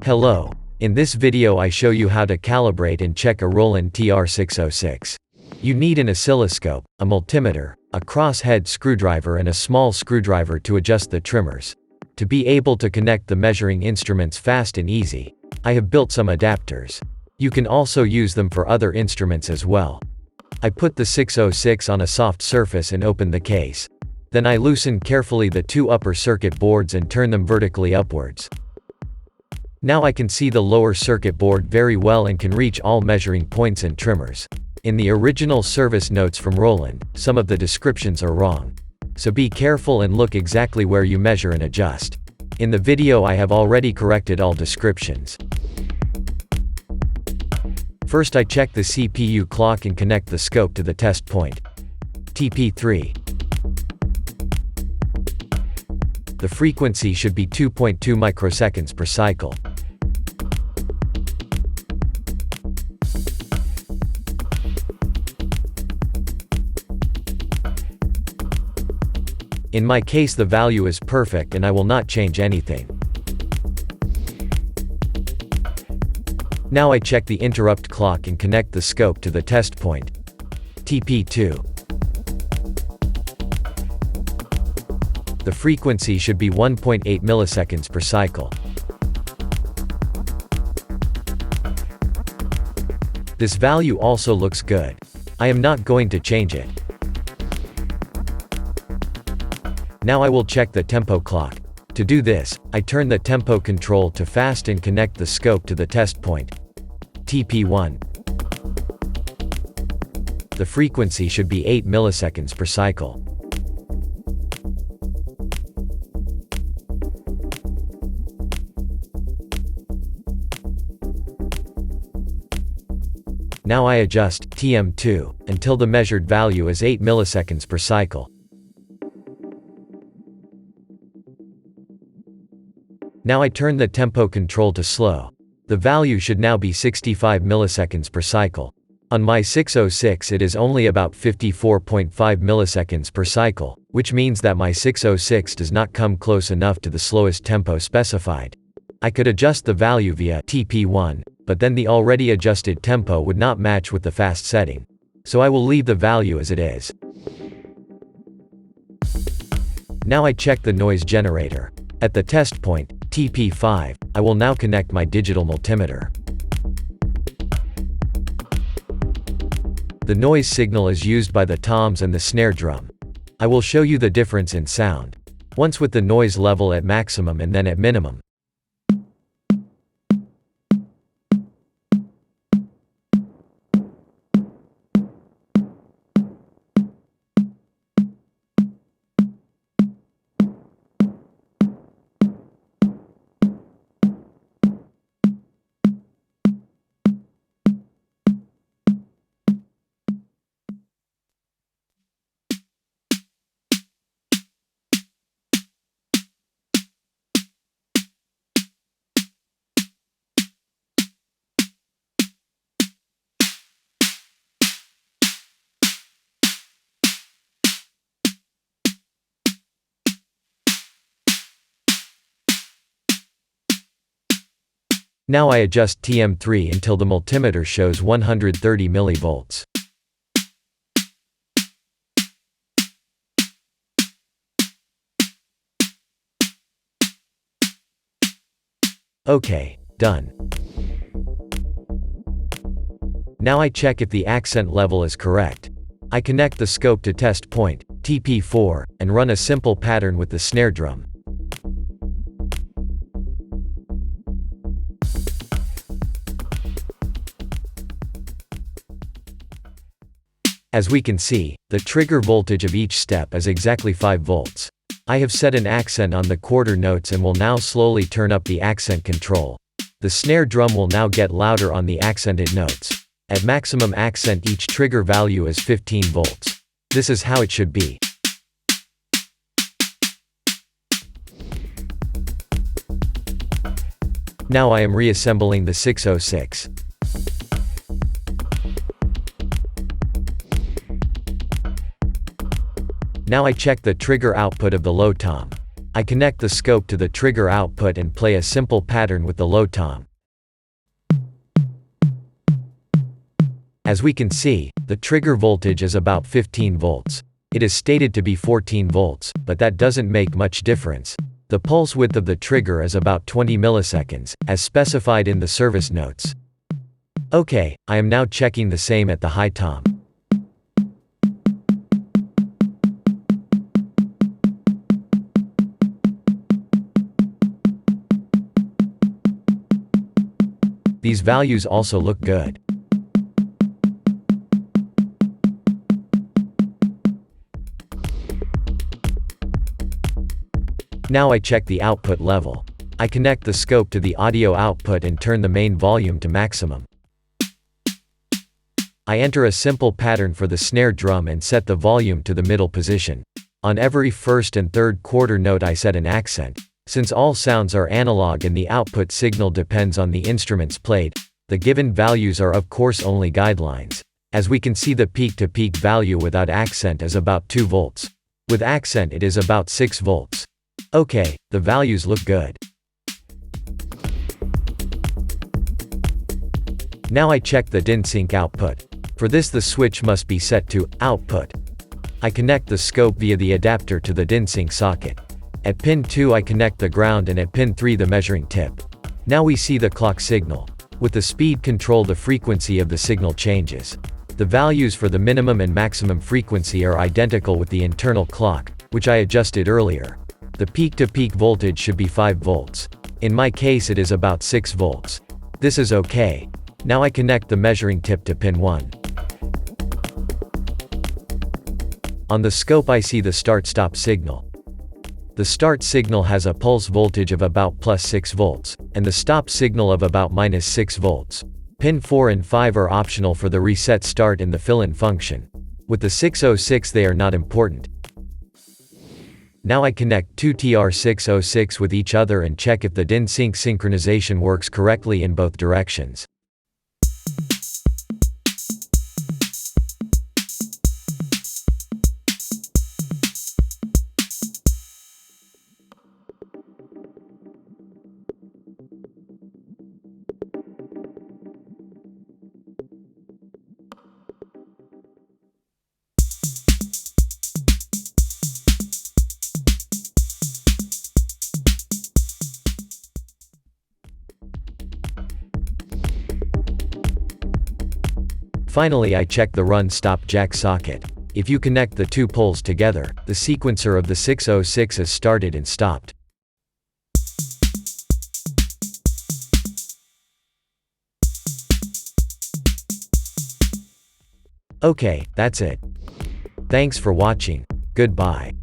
Hello. In this video I show you how to calibrate and check a Roland TR606. You need an oscilloscope, a multimeter, a cross-head screwdriver and a small screwdriver to adjust the trimmers. To be able to connect the measuring instruments fast and easy, I have built some adapters. You can also use them for other instruments as well. I put the 606 on a soft surface and open the case. Then I loosen carefully the two upper circuit boards and turn them vertically upwards. Now I can see the lower circuit board very well and can reach all measuring points and trimmers. In the original service notes from Roland, some of the descriptions are wrong. So be careful and look exactly where you measure and adjust. In the video I have already corrected all descriptions. First I check the CPU clock and connect the scope to the test point. TP3. The frequency should be 2.2 microseconds per cycle. In my case the value is perfect and I will not change anything. Now I check the interrupt clock and connect the scope to the test point. TP2. The frequency should be 1.8 milliseconds per cycle. This value also looks good. I am not going to change it. Now I will check the tempo clock. To do this, I turn the tempo control to fast and connect the scope to the test point. TP1. The frequency should be 8 milliseconds per cycle. Now I adjust TM2 until the measured value is 8 milliseconds per cycle. Now I turn the tempo control to slow. The value should now be 65 milliseconds per cycle. On my 606 it is only about 54.5 milliseconds per cycle, which means that my 606 does not come close enough to the slowest tempo specified. I could adjust the value via TP1, but then the already adjusted tempo would not match with the fast setting. So I will leave the value as it is. Now I check the noise generator. At the test point, TP5, I will now connect my digital multimeter. The noise signal is used by the toms and the snare drum. I will show you the difference in sound. Once with the noise level at maximum and then at minimum. Now I adjust TM3 until the multimeter shows 130 millivolts. Okay, done. Now I check if the accent level is correct. I connect the scope to test point, TP4, and run a simple pattern with the snare drum. As we can see, the trigger voltage of each step is exactly 5 volts. I have set an accent on the quarter notes and will now slowly turn up the accent control. The snare drum will now get louder on the accented notes. At maximum accent each trigger value is 15 volts. This is how it should be. Now I am reassembling the 606. Now I check the trigger output of the low tom. I connect the scope to the trigger output and play a simple pattern with the low tom. As we can see, the trigger voltage is about 15 volts. It is stated to be 14 volts, but that doesn't make much difference. The pulse width of the trigger is about 20 milliseconds, as specified in the service notes. Okay, I am now checking the same at the high tom. These values also look good. Now I check the output level. I connect the scope to the audio output and turn the main volume to maximum. I enter a simple pattern for the snare drum and set the volume to the middle position. On every first and third quarter note I set an accent. Since all sounds are analog and the output signal depends on the instruments played, the given values are of course only guidelines. As we can see, the peak-to-peak value without accent is about 2 volts. With accent it is about 6 volts. Okay, the values look good. Now I check the DIN sync output. For this the switch must be set to output. I connect the scope via the adapter to the DIN sync socket. At pin 2 I connect the ground and at pin 3 the measuring tip. Now we see the clock signal. With the speed control the frequency of the signal changes. The values for the minimum and maximum frequency are identical with the internal clock, which I adjusted earlier. The peak-to-peak voltage should be 5 volts. In my case it is about 6 volts. This is okay. Now I connect the measuring tip to pin 1. On the scope I see the start-stop signal. The start signal has a pulse voltage of about +6 volts, and the stop signal of about -6 volts. Pin 4 and 5 are optional for the reset start and the fill-in function. With the 606 they are not important. Now I connect two TR-606 with each other and check if the DIN sync synchronization works correctly in both directions. Finally I check the run-stop jack socket. If you connect the two poles together, the sequencer of the 606 is started and stopped. Okay, that's it. Thanks for watching. Goodbye.